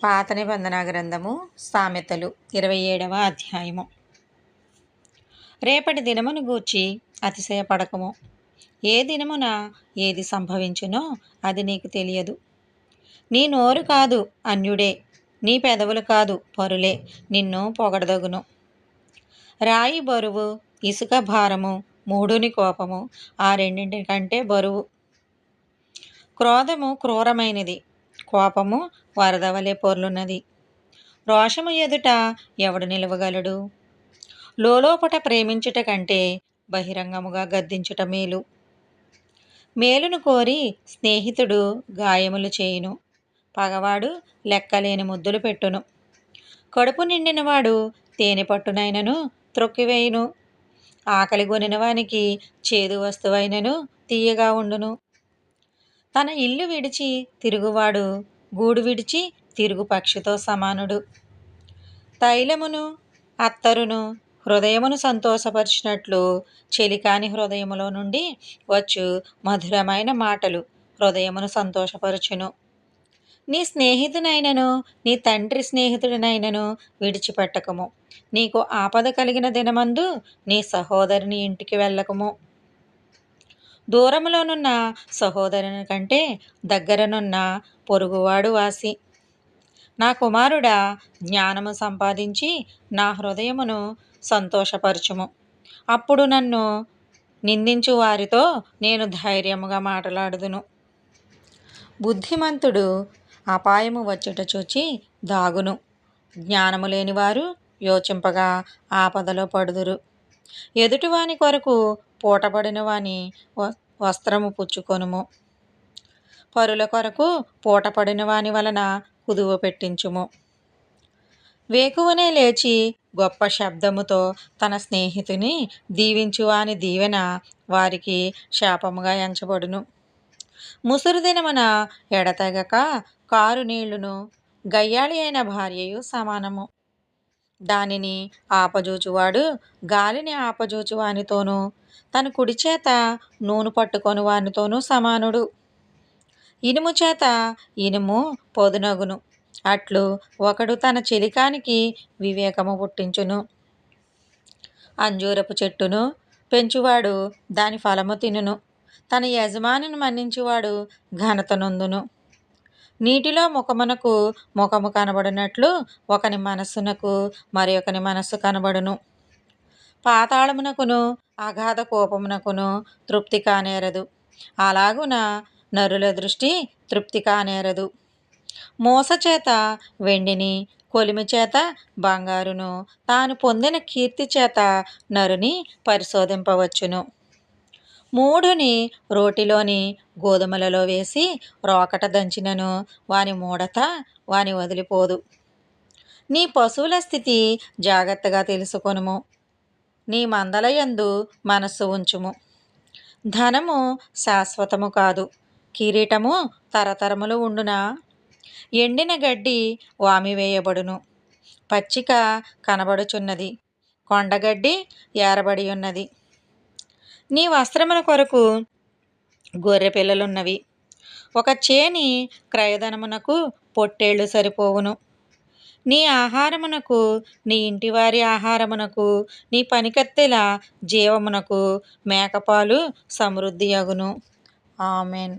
పాత నిబంధన గ్రంథము సామెతలు 27వ అధ్యాయము. రేపటి దినమును గూర్చి అతిశయపడకము. ఏ దినమున ఏది సంభవించునో అది నీకు తెలియదు. నీ నోరు కాదు అన్యుడే, నీ పెదవులు కాదు పరులే నిన్ను పొగడదగును. రాయి బరువు, ఇసుక భారము, మూఢుని కోపము ఆ రెండింటికంటే బరువు. క్రోధము క్రూరమైనది, కోపము వరద వలె పొర్లున్నది. రోషము ఎదుట ఎవడు నిలవగలడు? లోలోపట ప్రేమించుట కంటే బహిరంగముగా గద్దించుట మేలు. మేలును కోరి స్నేహితుడు గాయములు చేయును, పగవాడు లెక్కలేని ముద్దులు పెట్టును. కడుపు నిండినవాడు తేనె పట్టునైనను త్రొక్కివేయును, ఆకలి గొనిన వానికి చేదు వస్తువైనను తీయగా ఉండును. తన ఇల్లు విడిచి తిరుగువాడు గూడు విడిచి తిరుగు పక్షితో సమానుడు. తైలమును అత్తరును హృదయమును సంతోషపరిచినట్లు చెలికాని హృదయములో నుండి వచ్చు మధురమైన మాటలు హృదయమును సంతోషపరచును. నీ స్నేహితునైనను నీ తండ్రి స్నేహితుడినైనను విడిచిపెట్టకము. నీకు ఆపద కలిగిన దినమందు నీ సహోదరుని ఇంటికి వెళ్ళకము. దూరములోనున్న సహోదరుని కంటే దగ్గరనున్న పొరుగువాడు వాసి. నా కుమారుడా, జ్ఞానము సంపాదించి నా హృదయమును సంతోషపరచుము. అప్పుడు నన్ను నిందించు వారితో నేను ధైర్యముగా మాట్లాడుదును. బుద్ధిమంతుడు అపాయము వచ్చుట చూచి దాగును. జ్ఞానము లేనివారు యోచింపగా ఆపదలో పడుదురు. ఎదుటివాని కొరకు పూటపడిన వాని వస్త్రము పుచ్చుకొనుము. పరుల కొరకు పూటపడిన వాని వలన కుదువ పెట్టించుము. వేకువనే లేచి గొప్ప శబ్దముతో తన స్నేహితుని దీవించువాని దీవెన వారికి శాపముగా ఎంచబడును. ముసురు దినమున ఎడతెగక కారు నీళ్లును గయ్యాళి అయిన భార్యయు సమానము. దానిని ఆపజూచువాడు గాలిని ఆపజూచువానితోనూ తన కుడి చేత నూనె పట్టుకొని వానితోనూ సమానుడు. ఇనుము చేత ఇనుము పొదునగును, అట్లు ఒకడు తన చెలికానికి వివేకము పుట్టించును. అంజూరపు చెట్టును పెంచువాడు దాని ఫలము తినును, తన యజమానిని మన్నించువాడు ఘనత నొందును. నీటిలో ముఖము కనబడినట్లు ఒకని మనస్సునకు మరి ఒకని మనస్సు కనబడును. పాతాళమునకును అగాధ కోపమునకును తృప్తి కానేరదు, అలాగున నరుల దృష్టి తృప్తి కానేరదు. మోస చేత వెండిని, కొలిమి చేత బంగారును, తాను పొందిన కీర్తి చేత నరుని పరిశోధింపవచ్చును. మూఢుని రోటిలోని గోధుమలలో వేసి రోకట దంచినను వాని మూఢత వాని వదిలిపోదు. నీ పశువుల స్థితి జాగ్రత్తగా తెలుసుకొనుము, నీ మందల యందు మనస్సు ఉంచుము. ధనము శాశ్వతము కాదు, కిరీటము తరతరములు ఉండునా? ఎండిన గడ్డి వామివేయబడును, పచ్చిక కనబడుచున్నది, కొండగడ్డి ఏరబడి ఉన్నది. నీ వస్త్రముల కొరకు గొర్రె పిల్లలున్నవి, ఒక చేని క్రయధనమునకు పొట్టేళ్లు సరిపోవును. నీ ఆహారమునకు, నీ ఇంటివారి ఆహారమునకు, నీ పనికత్తెల జీవమునకు మేకపాలు సమృద్ధి అగును. ఆమెన్.